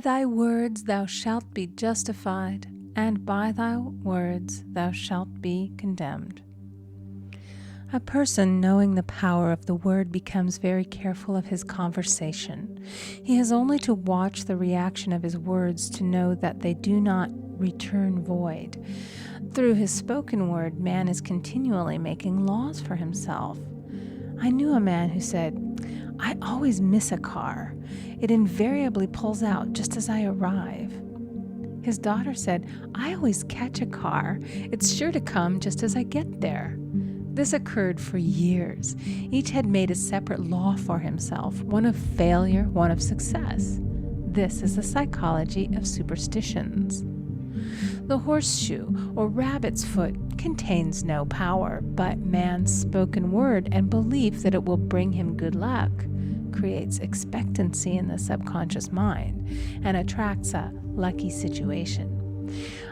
By thy words thou shalt be justified, and by thy words thou shalt be condemned. A person knowing the power of the word becomes very careful of his conversation. He has only to watch the reaction of his words to know that they do not return void. Through his spoken word, man is continually making laws for himself. I knew a man who said, "I always miss a car. It invariably pulls out just as I arrive." His daughter said, "I always catch a car. It's sure to come just as I get there." This occurred for years. Each had made a separate law for himself, one of failure, one of success. This is the psychology of superstitions. The horseshoe or rabbit's foot contains no power, but man's spoken word and belief that it will bring him good luck creates expectancy in the subconscious mind and attracts a lucky situation.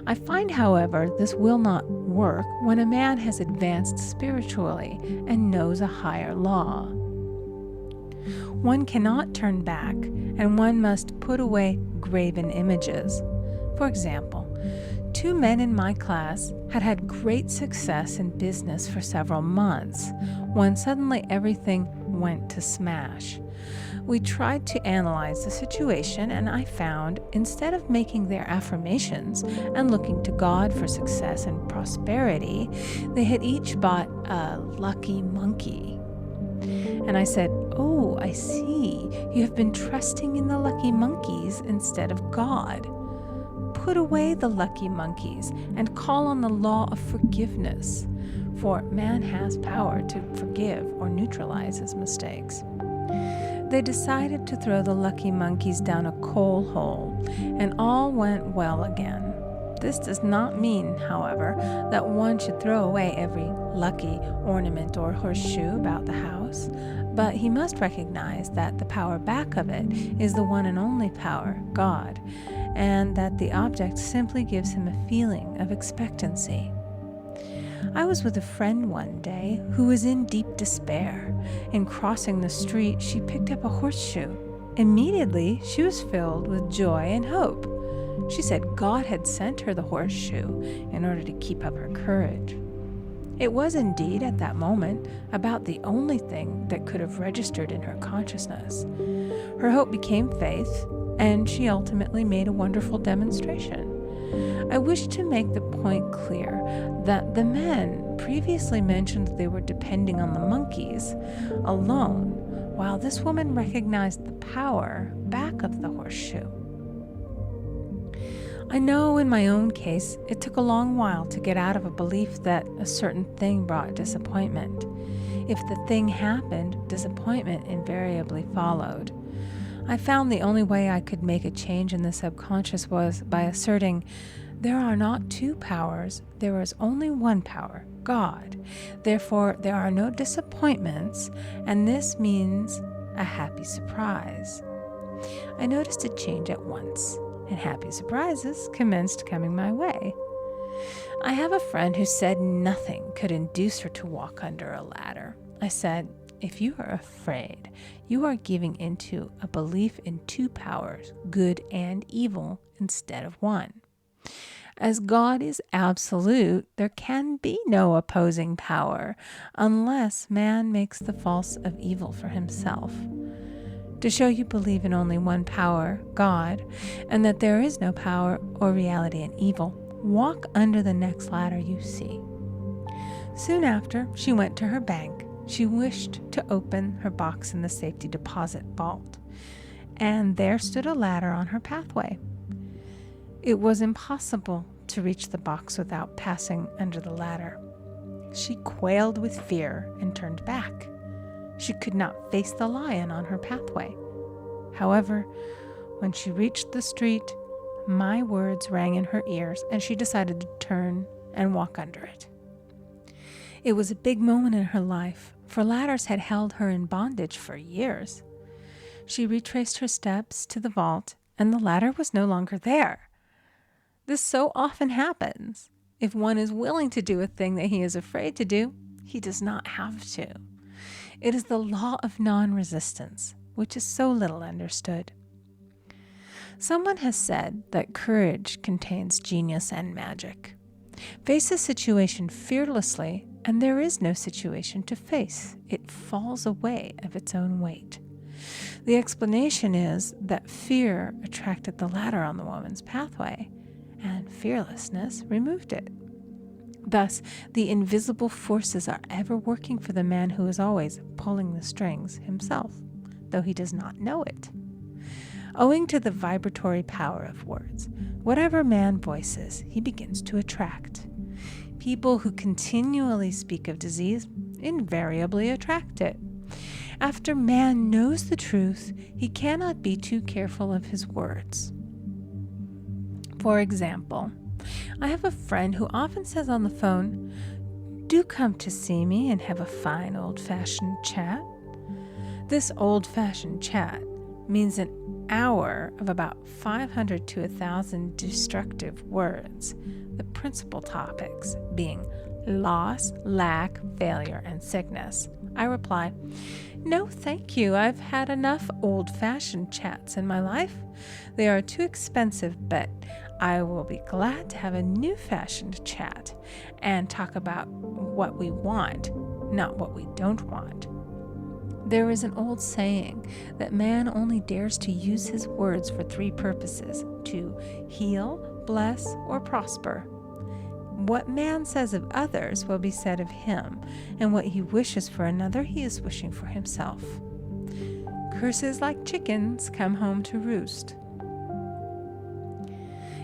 I find, however, this will not work when a man has advanced spiritually and knows a higher law. One cannot turn back, and one must put away graven images. For example, 2 men in my class had had great success in business for several months, when suddenly everything went to smash. We tried to analyze the situation, and I found, instead of making their affirmations and looking to God for success and prosperity, they had each bought a lucky monkey. And I said, "Oh, I see. You have been trusting in the lucky monkeys instead of God. Put away the lucky monkeys and call on the law of forgiveness, for man has power to forgive or neutralize his mistakes." They decided to throw the lucky monkeys down a coal hole, and all went well again. This does not mean, however, that one should throw away every lucky ornament or horseshoe about the house, but he must recognize that the power back of it is the one and only power, God, and that the object simply gives him a feeling of expectancy. I was with a friend one day who was in deep despair. In crossing the street, she picked up a horseshoe. Immediately, she was filled with joy and hope. She said God had sent her the horseshoe in order to keep up her courage. It was indeed, at that moment, about the only thing that could have registered in her consciousness. Her hope became faith, and she ultimately made a wonderful demonstration. I wish to make the point clear that the men previously mentioned they were depending on the monkeys alone, while this woman recognized the power back of the horseshoe. I know in my own case, it took a long while to get out of a belief that a certain thing brought disappointment. If the thing happened, disappointment invariably followed. I found the only way I could make a change in the subconscious was by asserting, there are not 2 powers, there is only one power, God. Therefore, there are no disappointments, and this means a happy surprise. I noticed a change at once, and happy surprises commenced coming my way. I have a friend who said nothing could induce her to walk under a ladder. I said, "If you are afraid, you are giving into a belief in 2 powers, good and evil, instead of one. As God is absolute, there can be no opposing power unless man makes the false of evil for himself. To show you believe in only one power, God, and that there is no power or reality in evil, walk under the next ladder you see." Soon after, she went to her bank. She wished to open her box in the safety deposit vault, and there stood a ladder on her pathway. It was impossible to reach the box without passing under the ladder. She quailed with fear and turned back. She could not face the lion on her pathway. However, when she reached the street, my words rang in her ears, and she decided to turn and walk under it. It was a big moment in her life, for ladders had held her in bondage for years. She retraced her steps to the vault, and the ladder was no longer there. This so often happens. If one is willing to do a thing that he is afraid to do, he does not have to. It is the law of non-resistance, which is so little understood. Someone has said that courage contains genius and magic. Face a situation fearlessly, and there is no situation to face. It falls away of its own weight. The explanation is that fear attracted the ladder on the woman's pathway, and fearlessness removed it. Thus, the invisible forces are ever working for the man who is always pulling the strings himself, though he does not know it. Owing to the vibratory power of words, whatever man voices, he begins to attract. People who continually speak of disease invariably attract it. After man knows the truth, he cannot be too careful of his words. For example, I have a friend who often says on the phone, "Do come to see me and have a fine old-fashioned chat." This old-fashioned chat means an hour of about 500 to 1,000 destructive words, the principal topics being loss, lack, failure, and sickness. I reply, "No, thank you. I've had enough old-fashioned chats in my life. They are too expensive, but I will be glad to have a new-fashioned chat and talk about what we want, not what we don't want." There is an old saying that man only dares to use his words for three purposes: to heal, bless, or prosper. What man says of others will be said of him, and what he wishes for another he is wishing for himself. Curses like chickens come home to roost.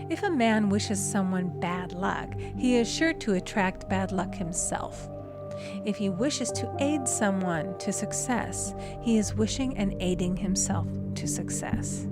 If a man wishes someone bad luck, he is sure to attract bad luck himself. If he wishes to aid someone to success, he is wishing and aiding himself to success.